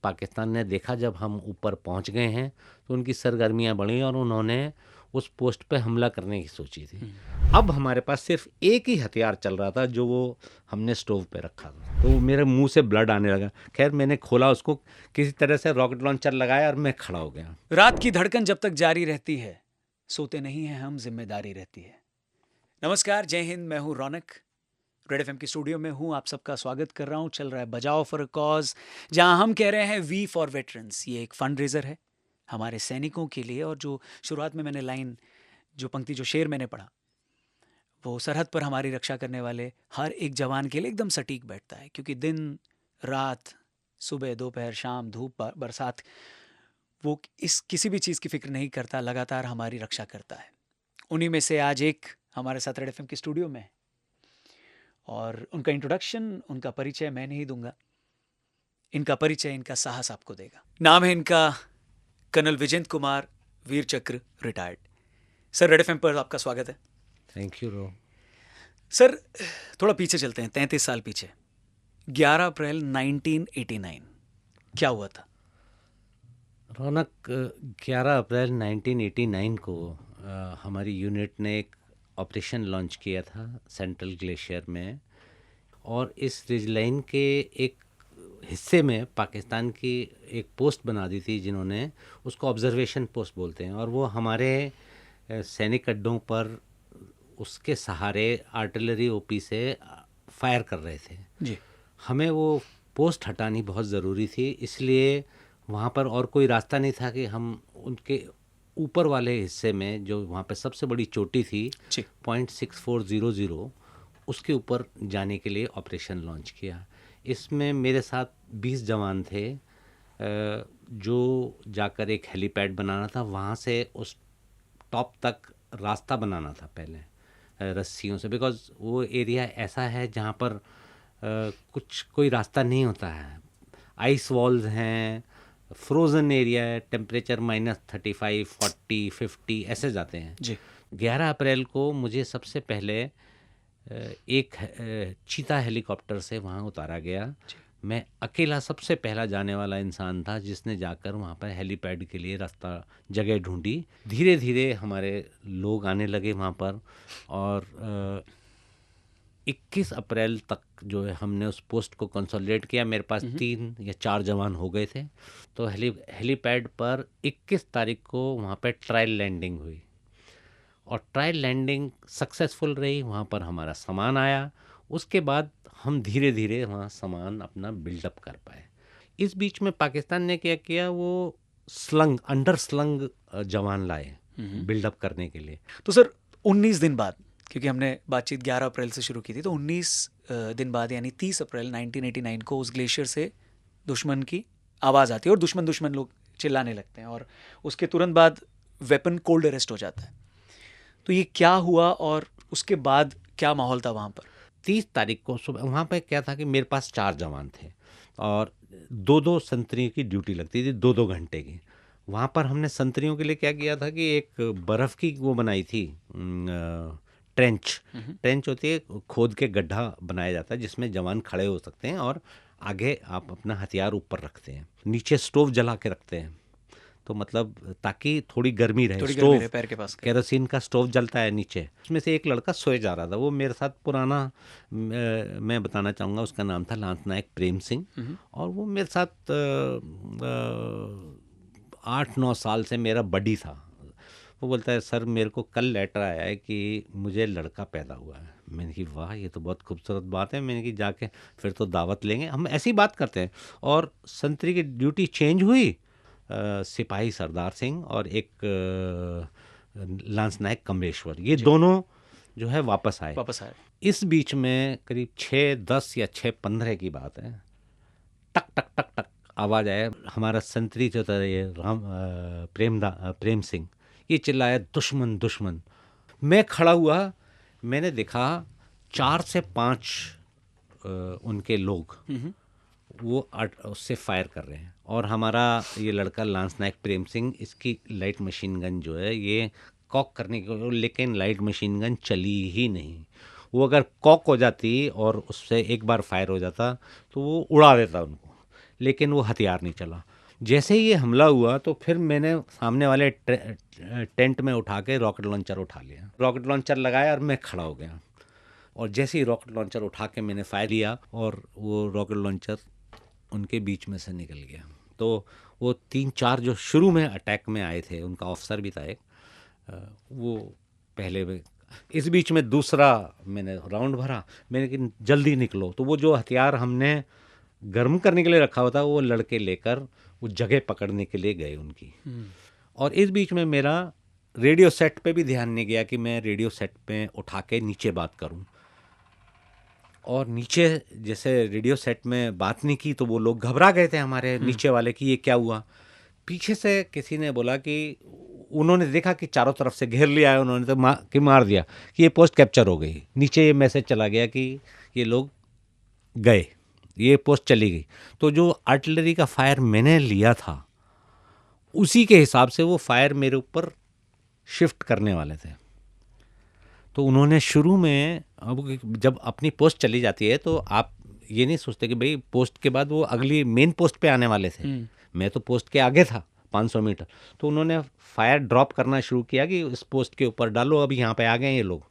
पाकिस्तान ने देखा जब हम ऊपर पहुंच गए हैं तो उनकी सरगर्मियां बढ़ी और उन्होंने उस पोस्ट पे हमला करने की सोची थी। अब हमारे पास सिर्फ एक ही हथियार चल रहा था जो वो हमने स्टोव पे रखा था, तो मेरे मुंह से ब्लड आने लगा। खैर मैंने खोला उसको, किसी तरह से रॉकेट लॉन्चर लगाया और मैं खड़ा हो गया। रात की धड़कन जब तक जारी रहती है, सोते नहीं हैं हम, जिम्मेदारी रहती है। नमस्कार, जय हिंद, मैं हूं रौनक। रेड एफएम की स्टूडियो में हूं, आप सबका स्वागत कर रहा हूं। चल रहा है बजाओ फॉर अ कॉज, जहां हम कह रहे हैं वी फॉर वेटरन्स। ये एक फंड रेजर है हमारे सैनिकों के लिए। और जो शुरुआत में मैंने लाइन, जो पंक्ति, जो शेर मैंने पढ़ा, वो सरहद पर हमारी रक्षा करने वाले हर एक जवान के लिए एकदम सटीक बैठता है। क्योंकि दिन रात, सुबह दोपहर शाम, धूप बरसात, वो इस किसी भी चीज़ की फिक्र नहीं करता, लगातार हमारी रक्षा करता है। उन्हीं में से आज एक हमारे साथ रेड एफएम के स्टूडियो में है। और उनका इंट्रोडक्शन, उनका परिचय मैं नहीं दूंगा, इनका परिचय, इनका साहस आपको देगा। नाम है इनका कर्नल विजेंद्र कुमार, वीर चक्र, रिटायर्ड। सर, रेड एफएम पर आपका स्वागत है। Thank you row. सर, थोड़ा पीछे चलते हैं, 33 साल पीछे। 11 अप्रैल 1989 क्या हुआ था? रौनक, 11 अप्रैल 1989 को हमारी यूनिट ने एक ऑपरेशन लॉन्च किया था सेंट्रल ग्लेशियर में, और इस रिज लाइन के एक हिस्से में पाकिस्तान की एक पोस्ट बना दी थी जिन्होंने उसको ऑब्जर्वेशन पोस्ट बोलते हैं, और वो हमारे सैनिक अड्डों पर उसके सहारे आर्टिलरी ओपी से फायर कर रहे थे जी। हमें वो पोस्ट हटानी बहुत ज़रूरी थी, इसलिए वहाँ पर और कोई रास्ता नहीं था कि हम उनके ऊपर वाले हिस्से में, जो वहाँ पे सबसे बड़ी चोटी थी जी। 0.6400, उसके ऊपर जाने के लिए ऑपरेशन लॉन्च किया। इसमें मेरे साथ 20 जवान थे, जो जाकर एक हेलीपैड बनाना था, वहाँ से उस टॉप तक रास्ता बनाना था पहले रस्सियों से, बिकॉज़ वो एरिया ऐसा है जहाँ पर कुछ कोई रास्ता नहीं होता है। आइस वॉल्स हैं, फ्रोज़न एरिया है, टेम्परेचर -35, 40, 50 ऐसे जाते हैं। जी। 11 अप्रैल को मुझे सबसे पहले एक चीता हेलीकॉप्टर से वहाँ उतारा गया। जी। मैं अकेला सबसे पहला जाने वाला इंसान था जिसने जाकर वहाँ पर हेलीपैड के लिए रास्ता, जगह ढूंढी। धीरे धीरे हमारे लोग आने लगे वहाँ पर, और 21 अप्रैल तक जो है हमने उस पोस्ट को कंसोलिडेट किया। मेरे पास 3 या 4 जवान हो गए थे। तो हेलीपैड पर 21 तारीख को वहाँ पर ट्रायल लैंडिंग हुई, और ट्रायल लैंडिंग सक्सेसफुल रही। वहाँ पर हमारा सामान आया। उसके बाद हम धीरे धीरे वहाँ सामान अपना बिल्डअप कर पाए। इस बीच में पाकिस्तान ने क्या किया, वो अंडर स्लंग जवान लाए बिल्डअप करने के लिए। तो सर, 19 दिन बाद, क्योंकि हमने बातचीत 11 अप्रैल से शुरू की थी, तो 19 दिन बाद यानी 30 अप्रैल 1989 को उस ग्लेशियर से दुश्मन की आवाज़ आती है और दुश्मन दुश्मन लोग चिल्लाने लगते हैं, और उसके तुरंत बाद वेपन कोल्ड अरेस्ट हो जाता है। तो ये क्या हुआ और उसके बाद क्या माहौल था वहाँ पर? 30 तारीख को सुबह वहाँ पे क्या था कि मेरे पास 4 जवान थे, और 2-2 संतरियों की ड्यूटी लगती थी, 2-2 घंटे की। वहाँ पर हमने संतरियों के लिए क्या किया था कि एक बर्फ़ की वो बनाई थी, ट्रेंच होती है, खोद के गड्ढा बनाया जाता है जिसमें जवान खड़े हो सकते हैं, और आगे आप अपना हथियार ऊपर रखते हैं, नीचे स्टोव जला के रखते हैं, तो मतलब ताकि थोड़ी गर्मी रहे। स्टोव पैर के पास केरोसिन का स्टोव जलता है नीचे। उसमें से एक लड़का सोए जा रहा था, वो मेरे साथ पुराना, मैं बताना चाहूँगा, उसका नाम था लांस नायक प्रेम सिंह, और वो मेरे साथ 8-9 साल से मेरा बडी था। वो बोलता है, सर मेरे को कल लेटर आया है कि मुझे लड़का पैदा हुआ है। मैंने कहा वाह, ये तो बहुत खूबसूरत बात है। मैंने कहा जाके फिर तो दावत लेंगे, हम ऐसी बात करते हैं। और संतरी की ड्यूटी चेंज हुई, सिपाही सरदार सिंह और एक लांस नायक कमलेश्वर, ये दोनों जो है वापस आए। इस बीच में करीब 6:10 या 6:15 की बात है, टक टक टक टक आवाज़ आया। हमारा संतरी जो था, ये प्रेम सिंह, ये चिल्लाया, दुश्मन दुश्मन। मैं खड़ा हुआ, मैंने देखा 4 से 5 उनके लोग वो उससे फायर कर रहे हैं, और हमारा ये लड़का लांस नायक प्रेम सिंह, इसकी लाइट मशीन गन जो है ये कॉक करने की, लेकिन लाइट मशीन गन चली ही नहीं। वो अगर कॉक हो जाती और उससे एक बार फायर हो जाता तो वो उड़ा देता उनको, लेकिन वो हथियार नहीं चला। जैसे ही ये हमला हुआ तो फिर मैंने सामने वाले टेंट में उठा के रॉकेट लॉन्चर उठा लिया, रॉकेट लॉन्चर लगाया और मैं खड़ा हो गया। और जैसे ही रॉकेट लॉन्चर उठा के मैंने फायर किया और वो रॉकेट लॉन्चर उनके बीच में से निकल गया। तो वो 3-4 जो शुरू में अटैक में आए थे, उनका ऑफिसर भी था एक, वो पहले में, इस बीच में दूसरा मैंने राउंड भरा, मैंने कि जल्दी निकलो। तो वो जो हथियार हमने गर्म करने के लिए रखा हुआ था वो लड़के लेकर वो जगह पकड़ने के लिए गए उनकी। और इस बीच में मेरा रेडियो सेट पे भी ध्यान नहीं गया कि मैं रेडियो सेट पे उठा के नीचे बात करूं। और नीचे जैसे रेडियो सेट में बात नहीं की तो वो लोग घबरा गए थे हमारे नीचे वाले कि ये क्या हुआ। पीछे से किसी ने बोला कि उन्होंने देखा कि चारों तरफ से घेर लिया है उन्होंने, तो मार दिया कि ये पोस्ट कैप्चर हो गई। नीचे ये मैसेज चला गया कि ये लोग गए, ये पोस्ट चली गई। तो जो आर्टिलरी का फायर मैंने लिया था उसी के हिसाब से वो फायर मेरे ऊपर शिफ्ट करने वाले थे। तो उन्होंने शुरू में, अब जब अपनी पोस्ट चली जाती है तो आप ये नहीं सोचते कि भाई पोस्ट के बाद वो अगली मेन पोस्ट पे आने वाले थे। मैं तो पोस्ट के आगे था 500 मीटर। तो उन्होंने फायर ड्रॉप करना शुरू किया कि इस पोस्ट के ऊपर डालो, अभी यहाँ पे आ गए ये लोग।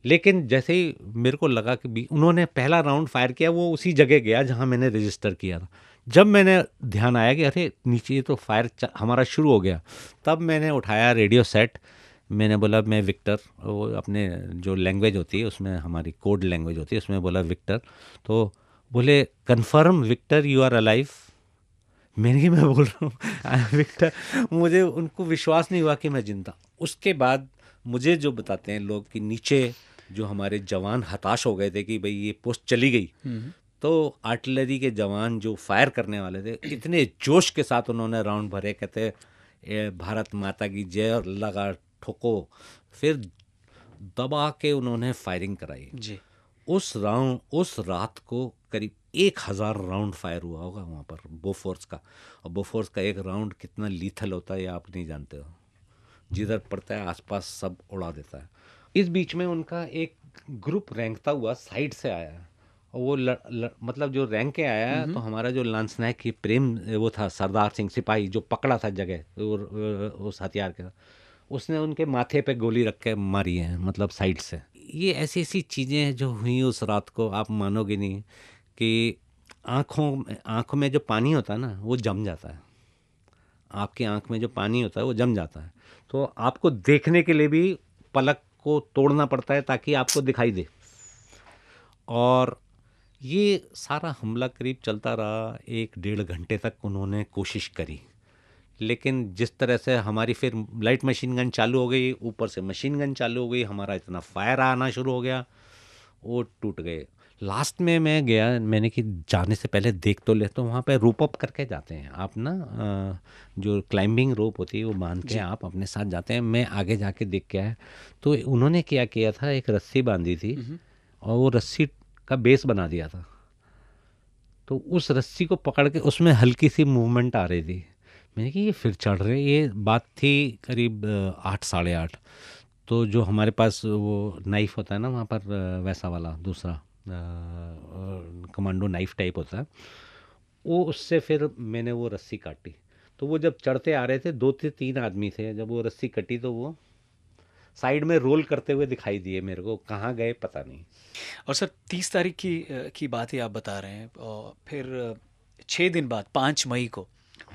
लेकिन जैसे ही मेरे को लगा कि उन्होंने पहला राउंड फायर किया, वो उसी जगह गया जहाँ मैंने रजिस्टर किया था। जब मैंने ध्यान आया कि अरे नीचे तो फायर हमारा शुरू हो गया, तब मैंने उठाया रेडियो सेट। मैंने बोला मैं विक्टर, वो अपने जो लैंग्वेज होती है उसमें हमारी कोड लैंग्वेज होती है उसमें बोला विक्टर। तो बोले confirm Victor you are alive. मैं बोल रहा हूँ विक्टर। मुझे उनको विश्वास नहीं हुआ कि मैं जिंदा। उसके बाद मुझे जो बताते हैं लोग कि नीचे जो हमारे जवान हताश हो गए थे कि भाई ये पोस्ट चली गई, तो आर्टिलरी के जवान जो फायर करने वाले थे इतने जोश के साथ उन्होंने राउंड भरे, कहते भारत माता की जय और लगा ठोको। फिर दबा के उन्होंने फायरिंग कराई जी। उस रात को करीब 1000 राउंड फायर हुआ होगा वहाँ पर बोफोर्स का। और बोफोर्स का एक राउंड कितना लीथल होता है आप नहीं जानते हो, जिधर पड़ता है आसपास सब उड़ा देता है। इस बीच में उनका एक ग्रुप रैंकता हुआ साइड से आया और वो मतलब जो रैंक के आया तो हमारा जो लांसनायक की प्रेम वो था सरदार सिंह सिपाही जो पकड़ा था जगह उस हथियार के, उसने उनके माथे पे गोली रख के मारी है, मतलब साइड से। ये ऐसी ऐसी चीज़ें जो हुई उस रात को आप मानोगे नहीं कि आँखों में जो पानी होता है ना वो जम जाता है। आपकी आँख में जो पानी होता है वो जम जाता है। तो आपको देखने के लिए भी पलक को तोड़ना पड़ता है ताकि आपको दिखाई दे। और ये सारा हमला करीब चलता रहा 1-1.5 घंटे तक उन्होंने कोशिश करी। लेकिन जिस तरह से हमारी फिर लाइट मशीन गन चालू हो गई, ऊपर से मशीन गन चालू हो गई, हमारा इतना फायर आना शुरू हो गया, वो टूट गए। लास्ट में मैं गया, मैंने कि जाने से पहले देख तो ले। तो वहाँ पे रोप अप करके जाते हैं आप ना, जो क्लाइंबिंग रोप होती है वो बांध के आप अपने साथ जाते हैं। मैं आगे जाके देख के आया तो उन्होंने क्या किया था, एक रस्सी बांधी थी और वो रस्सी का बेस बना दिया था। तो उस रस्सी को पकड़ के उसमें हल्की सी मूवमेंट आ रही थी। मैंने कि ये फिर चढ़ रहे। ये बात थी करीब 8 साढ़े 8। तो जो हमारे पास वो नाइफ़ होता है ना वहाँ पर, वैसा वाला दूसरा कमांडो नाइफ़ टाइप होता है, वो उससे फिर मैंने वो रस्सी काटी। तो वो जब चढ़ते आ रहे थे 2 से 3 आदमी थे, जब वो रस्सी कटी तो वो साइड में रोल करते हुए दिखाई दिए मेरे को, कहाँ गए पता नहीं। और सर 30 तारीख की बात ही आप बता रहे हैं, और फिर 6 दिन बाद 5 मई को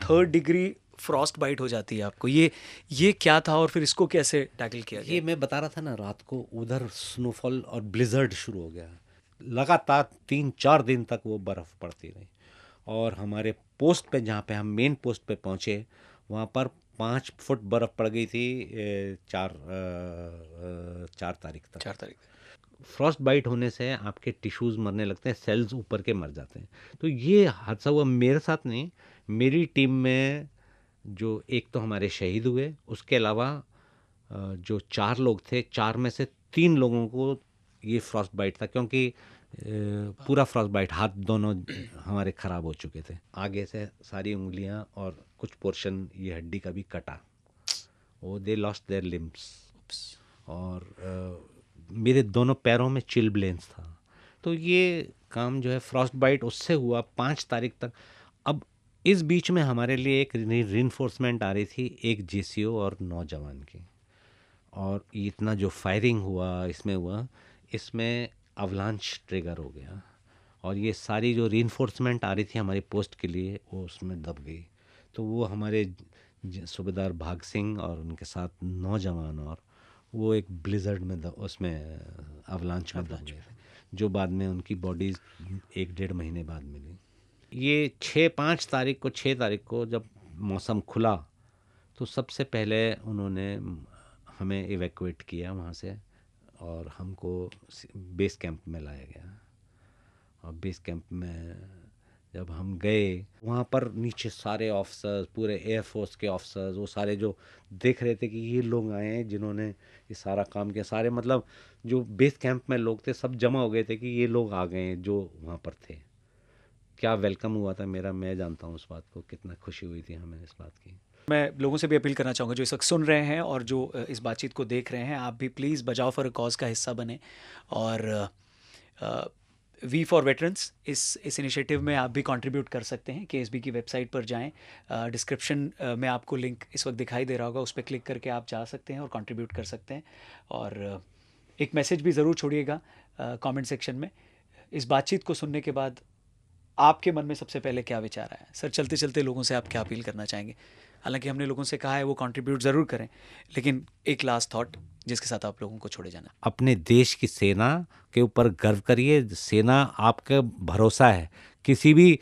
3rd डिग्री फ्रॉस्ट बाइट हो जाती है आपको। ये क्या था और फिर इसको कैसे टैकल किया गया? ये मैं बता रहा था ना, रात को उधर स्नोफॉल और ब्लिजर्ड शुरू हो गया। लगातार 3-4 दिन तक वो बर्फ़ पड़ती रही। और हमारे पोस्ट पे, जहाँ पे हम मेन पोस्ट पे पहुँचे, वहाँ पर 5 फुट बर्फ़ पड़ गई थी 4 तारीख तक। 4 तारीख फ्रॉस्ट बाइट होने से आपके टिश्यूज़ मरने लगते हैं, सेल्स ऊपर के मर जाते हैं। तो ये हादसा हुआ मेरे साथ नहीं, मेरी टीम में जो एक तो हमारे शहीद हुए, उसके अलावा जो 4 लोग थे, 4 में से 3 लोगों को ये फ्रॉस्ट बाइट था, क्योंकि पूरा फ्रॉस्ट बाइट, हाथ दोनों हमारे ख़राब हो चुके थे। आगे से सारी उंगलियां और कुछ पोर्शन ये हड्डी का भी कटा। वो दे लॉस्ट देयर लिम्स। और मेरे दोनों पैरों में चिल ब्लेंस था। तो ये काम जो है फ्रॉस्ट बाइट उससे हुआ 5 तारीख तक। अब इस बीच में हमारे लिए एक रीइंफोर्समेंट आ रही थी, एक जेसीओ और 9 जवान की, और इतना जो फायरिंग हुआ इसमें इसमें अवलांच ट्रिगर हो गया, और ये सारी जो रीइंफोर्समेंट आ रही थी हमारी पोस्ट के लिए वो उसमें दब गई। तो वो हमारे सूबेदार भाग सिंह और उनके साथ 9 जवान, और वो एक ब्लिज़र्ड में उसमें अवलांच में दब गए थे, जो बाद में उनकी बॉडीज़ 1-1.5 महीने बाद मिली। ये 6 तारीख को जब मौसम खुला तो सबसे पहले उन्होंने हमें इवैक्यूएट किया वहाँ से, और हमको बेस कैंप में लाया गया। और बेस कैंप में जब हम गए वहाँ पर नीचे सारे ऑफिसर्स, पूरे एयरफोर्स के ऑफिसर्स, वो सारे जो देख रहे थे कि ये लोग आए हैं जिन्होंने ये सारा काम किया, सारे मतलब जो बेस कैंप में लोग थे सब जमा हो गए थे कि ये लोग आ गए हैं जो वहाँ पर थे। क्या वेलकम हुआ था मेरा, मैं जानता हूँ उस बात को, कितना खुशी हुई थी हमें इस बात की। मैं लोगों से भी अपील करना चाहूँगा जो इस वक्त सुन रहे हैं और जो इस बातचीत को देख रहे हैं, आप भी प्लीज़ बचाओ फॉर अ कॉज का हिस्सा बने। और वी फॉर वेटरन्स इस इनिशिएटिव में आप भी कंट्रीब्यूट कर सकते हैं। केएसबी की वेबसाइट पर जाएं, डिस्क्रिप्शन में आपको लिंक इस वक्त दिखाई दे रहा होगा, उस पर क्लिक करके आप जा सकते हैं और कंट्रीब्यूट कर सकते हैं। और एक मैसेज भी ज़रूर छोड़िएगा कमेंट सेक्शन में। इस बातचीत को सुनने के बाद आपके मन में सबसे पहले क्या विचार आया? सर, चलते चलते लोगों से आप क्या अपील करना चाहेंगे? हालांकि हमने लोगों से कहा है वो कंट्रीब्यूट ज़रूर करें, लेकिन एक लास्ट थॉट जिसके साथ आप लोगों को छोड़े जाना। अपने देश की सेना के ऊपर गर्व करिए। सेना आपका भरोसा है। किसी भी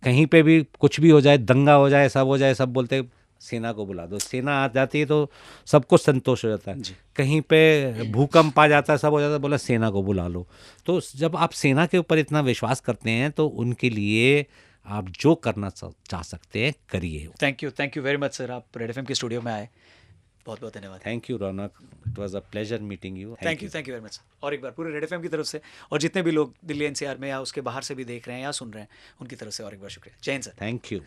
कहीं पे भी कुछ भी हो जाए, दंगा हो जाए, सब हो जाए, सब बोलते सेना को बुला दो। सेना आ जाती है तो सबको संतोष हो जाता है। कहीं पे भूकंप आ जाता है, सब हो जाता है, बोला सेना को बुला लो। तो जब आप सेना के ऊपर इतना विश्वास करते हैं तो उनके लिए आप जो करना चाह सकते हैं करिए। Thank you very much sir, आप रेड एफएम के स्टूडियो में आए, बहुत बहुत धन्यवाद। Thank you Raunak, it was a pleasure meeting you. Thank you very much. और एक बार पूरे रेड एफएम की तरफ से और जितने भी लोग दिल्ली एनसीआर में या उसके बाहर से भी देख रहे हैं या सुन रहे हैं, उनकी तरफ से और एक बार शुक्रिया। जय हिंद सर। Thank you.